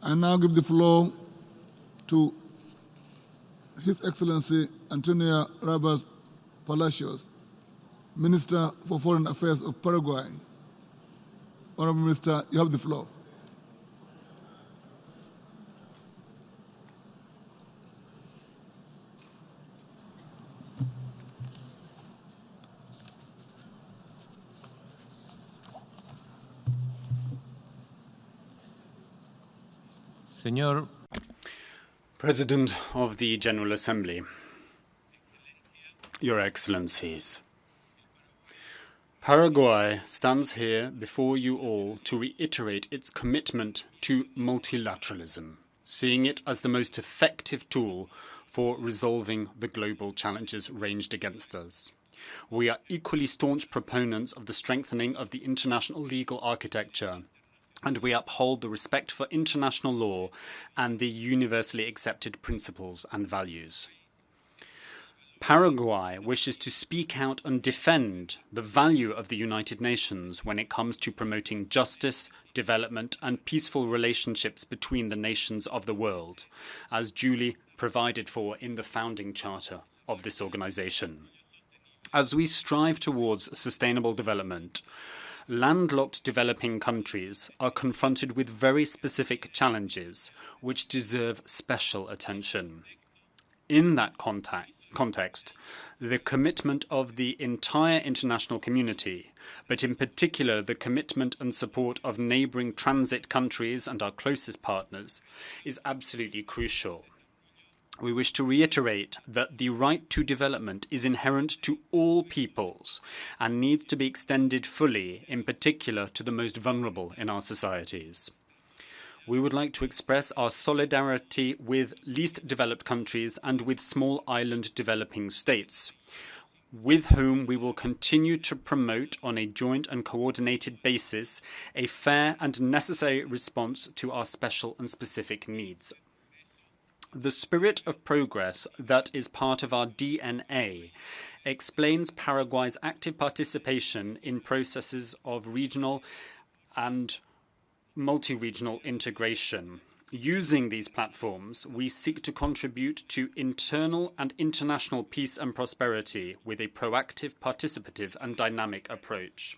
I now give the floor to His Excellency Antonio Rivas Palacios, Minister for Foreign Affairs of Paraguay. Honorable Minister, you have the floor. Señor President of the General Assembly, Your Excellencies, Paraguay stands here before you all to reiterate its commitment to multilateralism, seeing it as the most effective tool for resolving the global challenges ranged against us. We are equally staunch proponents of the strengthening of the international legal architecture, and we uphold the respect for international law and the universally accepted principles and values. Paraguay wishes to speak out and defend the value of the United Nations when it comes to promoting justice, development, and peaceful relationships between the nations of the world, as duly provided for in the founding charter of this organization. As we strive towards sustainable development, landlocked developing countries are confronted with very specific challenges which deserve special attention. In that context, the commitment of the entire international community, but in particular the commitment and support of neighbouring transit countries and our closest partners, is absolutely crucial. We wish to reiterate that the right to development is inherent to all peoples and needs to be extended fully, in particular to the most vulnerable in our societies. We would like to express our solidarity with least developed countries and with small island developing states, with whom we will continue to promote on a joint and coordinated basis a fair and necessary response to our special and specific needs. The spirit of progress that is part of our DNA explains Paraguay's active participation in processes of regional and multi-regional integration. Using these platforms, we seek to contribute to internal and international peace and prosperity with a proactive, participative, and dynamic approach.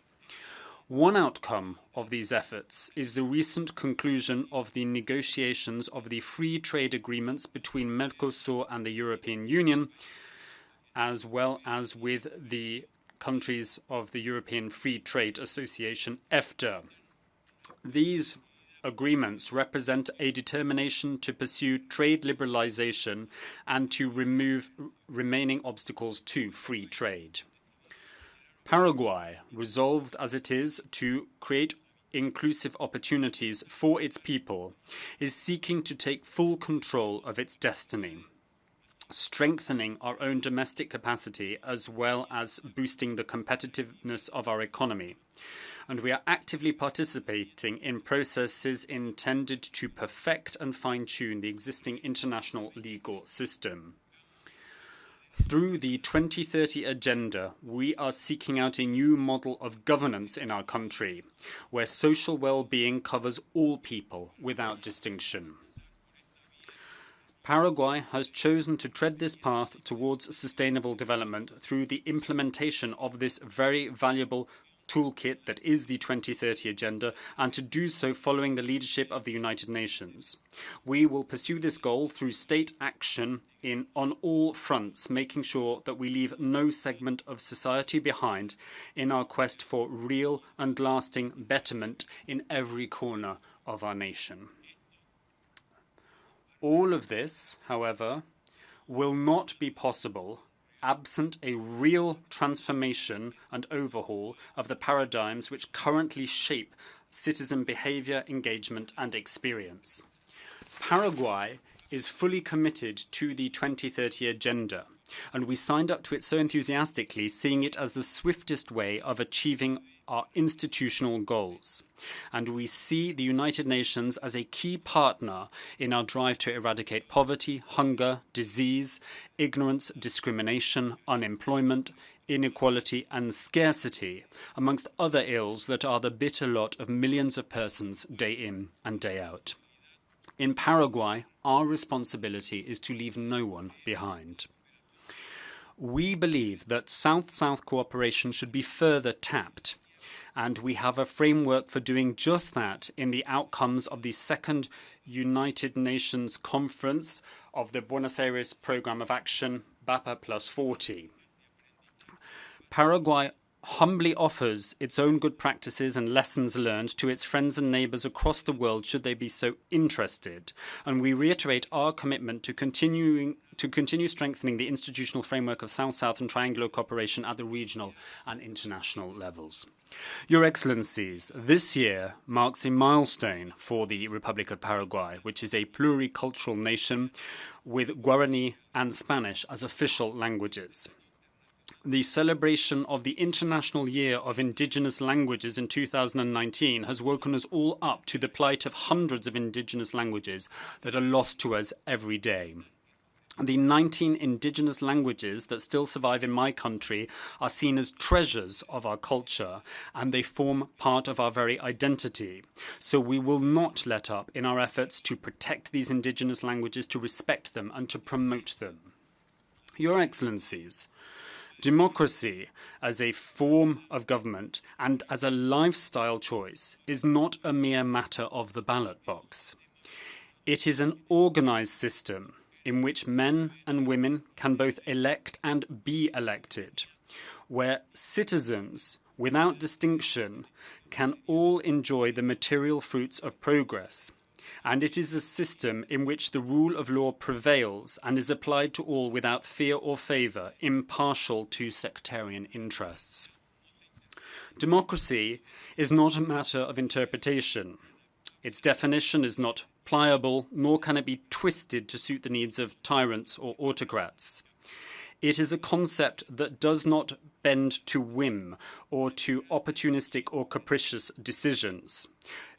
One outcome of these efforts is the recent conclusion of the negotiations of the free trade agreements between Mercosur and the European Union, as well as with the countries of the European Free Trade Association, EFTA. These agreements represent a determination to pursue trade liberalization and to remove remaining obstacles to free trade. Paraguay, resolved as it is to create inclusive opportunities for its people, is seeking to take full control of its destiny, strengthening our own domestic capacity as well as boosting the competitiveness of our economy. And we are actively participating in processes intended to perfect and fine-tune the existing international legal system. Through the 2030 Agenda, we are seeking out a new model of governance in our country, where social well-being covers all people without distinction. Paraguay has chosen to tread this path towards sustainable development through the implementation of this very valuable toolkit that is the 2030 Agenda, and to do so following the leadership of the United Nations. We will pursue this goal through state action on all fronts, making sure that we leave no segment of society behind in our quest for real and lasting betterment in every corner of our nation. All of this, however, will not be possible absent a real transformation and overhaul of the paradigms which currently shape citizen behaviour, engagement and experience. Paraguay is fully committed to the 2030 Agenda, and we signed up to it so enthusiastically, seeing it as the swiftest way of achieving our institutional goals. And we see the United Nations as a key partner in our drive to eradicate poverty, hunger, disease, ignorance, discrimination, unemployment, inequality and scarcity, amongst other ills that are the bitter lot of millions of persons day in and day out. In Paraguay, our responsibility is to leave no one behind. We believe that South-South cooperation should be further tapped, and we have a framework for doing just that in the outcomes of the second United Nations Conference of the Buenos Aires Programme of Action, BAPA Plus 40. Paraguay humbly offers its own good practices and lessons learned to its friends and neighbours across the world should they be so interested, and we reiterate our commitment to continue strengthening the institutional framework of South-South and triangular cooperation at the regional and international levels. Your Excellencies, this year marks a milestone for the Republic of Paraguay, which is a pluricultural nation with Guarani and Spanish as official languages. The celebration of the International Year of Indigenous Languages in 2019 has woken us all up to the plight of hundreds of indigenous languages that are lost to us every day. The 19 indigenous languages that still survive in my country are seen as treasures of our culture, and they form part of our very identity. So we will not let up in our efforts to protect these indigenous languages, to respect them, and to promote them. Your Excellencies, democracy as a form of government and as a lifestyle choice is not a mere matter of the ballot box. It is an organised system in which men and women can both elect and be elected, where citizens, without distinction, can all enjoy the material fruits of progress. And it is a system in which the rule of law prevails and is applied to all without fear or favour, impartial to sectarian interests. Democracy is not a matter of interpretation. Its definition is not pliable, nor can it be twisted to suit the needs of tyrants or autocrats. It is a concept that does not bend to whim or to opportunistic or capricious decisions.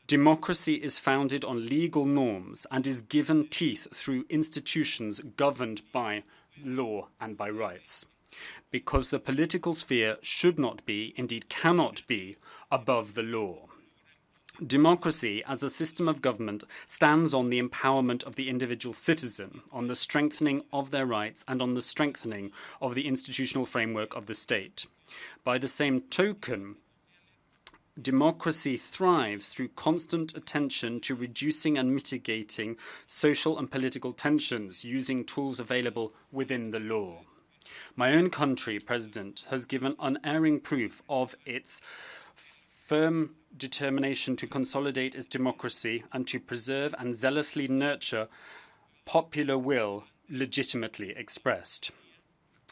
Democracy is founded on legal norms and is given teeth through institutions governed by law and by rights, because the political sphere should not be, indeed cannot be, above the law. Democracy as a system of government stands on the empowerment of the individual citizen, on the strengthening of their rights, and on the strengthening of the institutional framework of the state. By the same token, democracy thrives through constant attention to reducing and mitigating social and political tensions using tools available within the law. My own country, President, has given unerring proof of its firm determination to consolidate its democracy and to preserve and zealously nurture popular will legitimately expressed.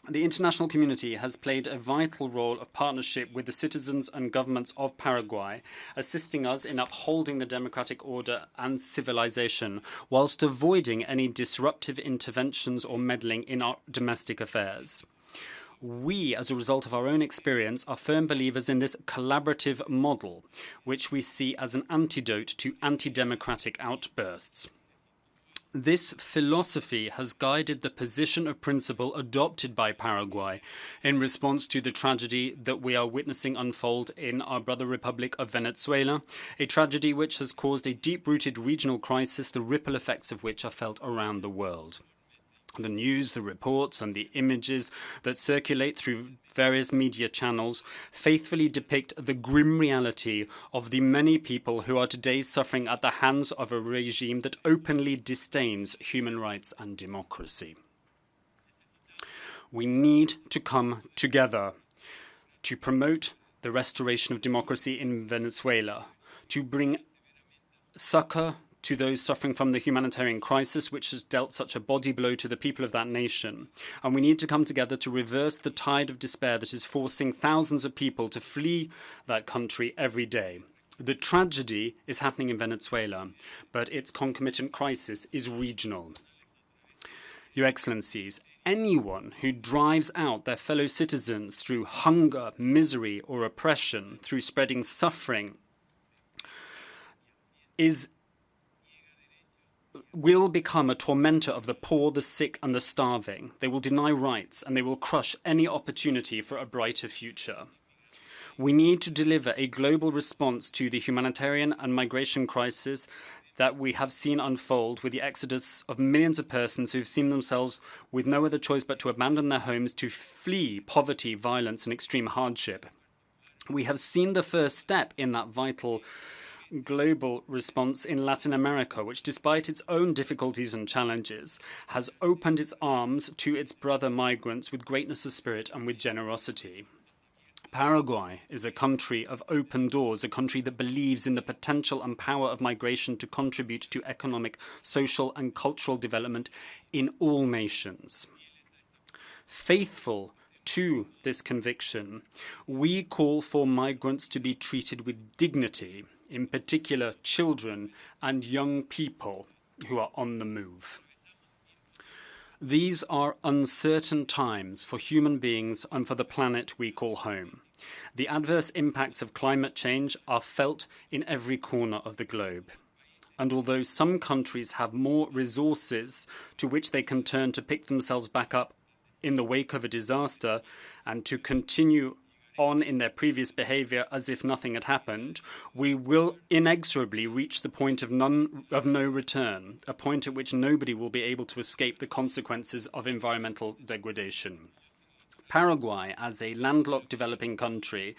The international community has played a vital role of partnership with the citizens and governments of Paraguay, assisting us in upholding the democratic order and civilization, whilst avoiding any disruptive interventions or meddling in our domestic affairs. We, as a result of our own experience, are firm believers in this collaborative model, which we see as an antidote to anti-democratic outbursts. This philosophy has guided the position of principle adopted by Paraguay in response to the tragedy that we are witnessing unfold in our brother Republic of Venezuela, a tragedy which has caused a deep-rooted regional crisis, the ripple effects of which are felt around the world. The news, the reports, and the images that circulate through various media channels faithfully depict the grim reality of the many people who are today suffering at the hands of a regime that openly disdains human rights and democracy. We need to come together to promote the restoration of democracy in Venezuela, to bring succor to those suffering from the humanitarian crisis which has dealt such a body blow to the people of that nation. And we need to come together to reverse the tide of despair that is forcing thousands of people to flee that country every day. The tragedy is happening in Venezuela, but its concomitant crisis is regional. Your Excellencies, anyone who drives out their fellow citizens through hunger, misery, or oppression, through spreading suffering, will become a tormentor of the poor, the sick, and the starving. They will deny rights, and they will crush any opportunity for a brighter future. We need to deliver a global response to the humanitarian and migration crisis that we have seen unfold with the exodus of millions of persons who've seen themselves with no other choice but to abandon their homes to flee poverty, violence, and extreme hardship. We have seen the first step in that vital global response in Latin America, which, despite its own difficulties and challenges, has opened its arms to its brother migrants with greatness of spirit and with generosity. Paraguay is a country of open doors, a country that believes in the potential and power of migration to contribute to economic, social, and cultural development in all nations. Faithful to this conviction, we call for migrants to be treated with dignity, in particular children and young people who are on the move. These are uncertain times for human beings and for the planet we call home. The adverse impacts of climate change are felt in every corner of the globe. And although some countries have more resources to which they can turn to pick themselves back up in the wake of a disaster and to continue on in their previous behaviour as if nothing had happened, we will inexorably reach the point of no return, a point at which nobody will be able to escape the consequences of environmental degradation. Paraguay, as a landlocked developing country,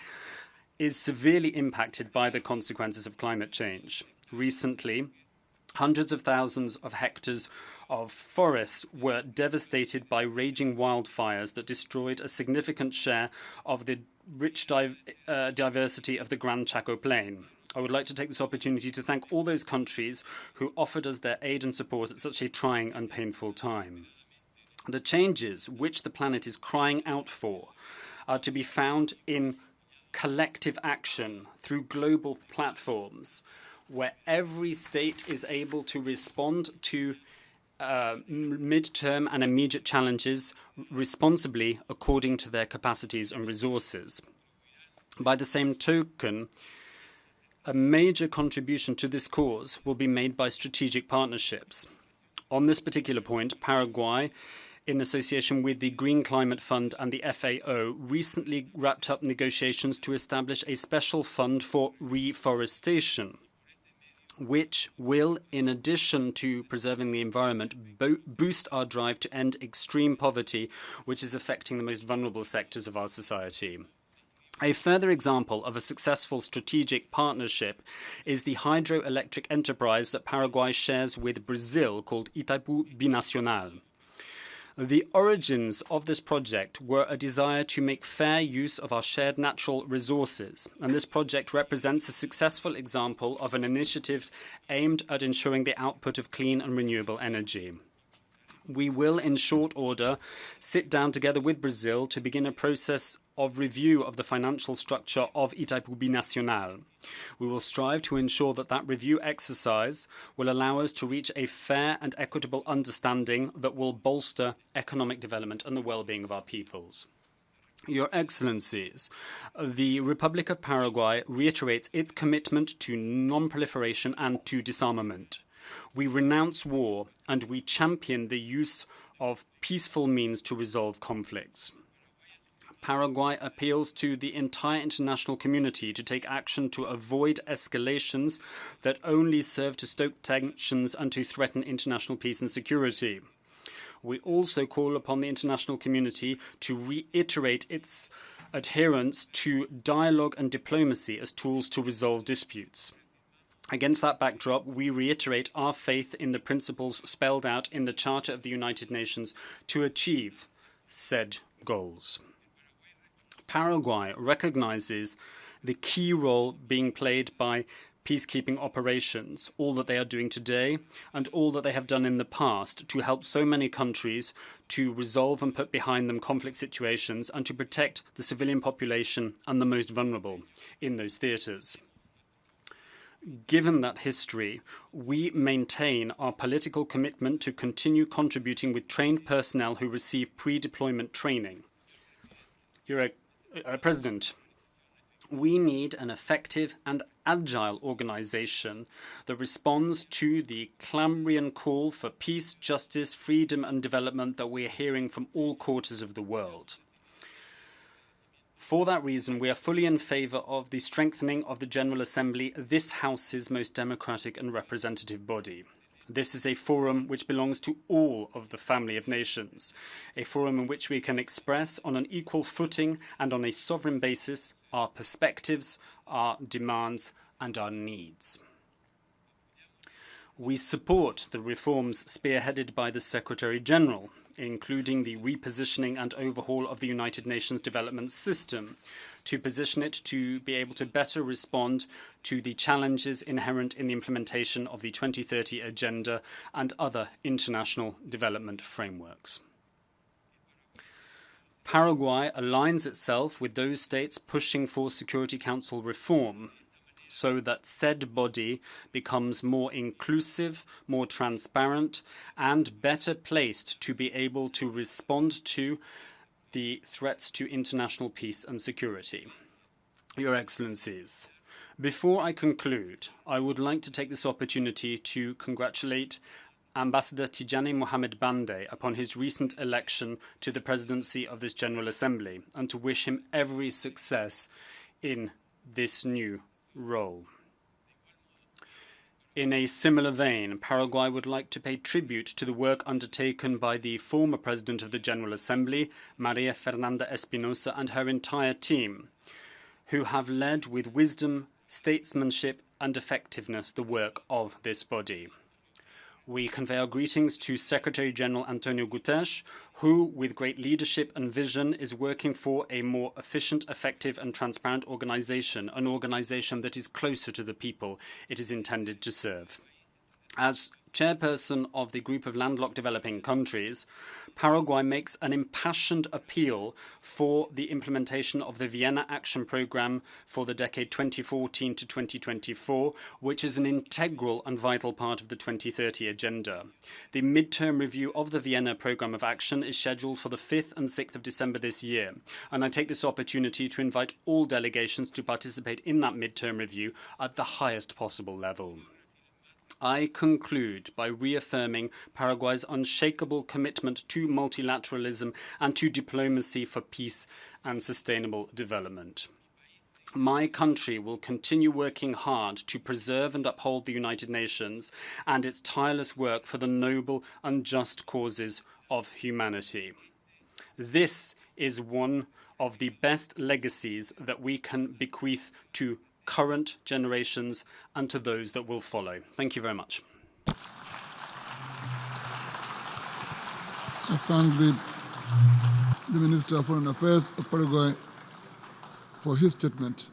is severely impacted by the consequences of climate change. Recently, hundreds of thousands of hectares of forests were devastated by raging wildfires that destroyed a significant share of the rich diversity of the Gran Chaco Plain. I would like to take this opportunity to thank all those countries who offered us their aid and support at such a trying and painful time. The changes which the planet is crying out for are to be found in collective action through global platforms where every state is able to respond to mid-term and immediate challenges responsibly according to their capacities and resources. By the same token, a major contribution to this cause will be made by strategic partnerships. On this particular point, Paraguay, in association with the Green Climate Fund and the FAO, recently wrapped up negotiations to establish a special fund for reforestation, which will, in addition to preserving the environment, boost our drive to end extreme poverty, which is affecting the most vulnerable sectors of our society. A further example of a successful strategic partnership is the hydroelectric enterprise that Paraguay shares with Brazil called Itaipu Binacional. The origins of this project were a desire to make fair use of our shared natural resources, and this project represents a successful example of an initiative aimed at ensuring the output of clean and renewable energy. We will, in short order, sit down together with Brazil to begin a process of review of the financial structure of Itaipu Binacional. We will strive to ensure that that review exercise will allow us to reach a fair and equitable understanding that will bolster economic development and the well-being of our peoples. Your Excellencies, the Republic of Paraguay reiterates its commitment to non-proliferation and to disarmament. We renounce war and we champion the use of peaceful means to resolve conflicts. Paraguay appeals to the entire international community to take action to avoid escalations that only serve to stoke tensions and to threaten international peace and security. We also call upon the international community to reiterate its adherence to dialogue and diplomacy as tools to resolve disputes. Against that backdrop, we reiterate our faith in the principles spelled out in the Charter of the United Nations to achieve said goals. Paraguay recognizes the key role being played by peacekeeping operations, all that they are doing today and all that they have done in the past to help so many countries to resolve and put behind them conflict situations and to protect the civilian population and the most vulnerable in those theatres. Given that history, we maintain our political commitment to continue contributing with trained personnel who receive pre-deployment training. President, we need an effective and agile organization that responds to the clamorous call for peace, justice, freedom and development that we are hearing from all quarters of the world. For that reason, we are fully in favour of the strengthening of the General Assembly, this House's most democratic and representative body. This is a forum which belongs to all of the family of nations, a forum in which we can express on an equal footing and on a sovereign basis our perspectives, our demands and our needs. We support the reforms spearheaded by the Secretary-General, including the repositioning and overhaul of the United Nations Development System, to position it to be able to better respond to the challenges inherent in the implementation of the 2030 Agenda and other international development frameworks. Paraguay aligns itself with those states pushing for Security Council reform, so that said body becomes more inclusive, more transparent, and better placed to be able to respond to the threats to international peace and security. Your Excellencies, before I conclude, I would like to take this opportunity to congratulate Ambassador Tijani Mohamed Bande upon his recent election to the presidency of this General Assembly, and to wish him every success in this new role. In a similar vein, Paraguay would like to pay tribute to the work undertaken by the former President of the General Assembly, Maria Fernanda Espinosa, and her entire team, who have led with wisdom, statesmanship and effectiveness the work of this body. We convey our greetings to Secretary-General Antonio Guterres, who, with great leadership and vision, is working for a more efficient, effective and transparent organization, an organization that is closer to the people it is intended to serve. As chairperson of the group of landlocked developing countries, Paraguay makes an impassioned appeal for the implementation of the Vienna Action Programme for the decade 2014 to 2024, which is an integral and vital part of the 2030 Agenda. The mid-term review of the Vienna Programme of Action is scheduled for the 5th and 6th of December this year, and I take this opportunity to invite all delegations to participate in that mid-term review at the highest possible level. I conclude by reaffirming Paraguay's unshakable commitment to multilateralism and to diplomacy for peace and sustainable development. My country will continue working hard to preserve and uphold the United Nations and its tireless work for the noble and just causes of humanity. This is one of the best legacies that we can bequeath to current generations and to those that will follow. Thank you very much. I thank the Minister of Foreign Affairs of Paraguay for his statement.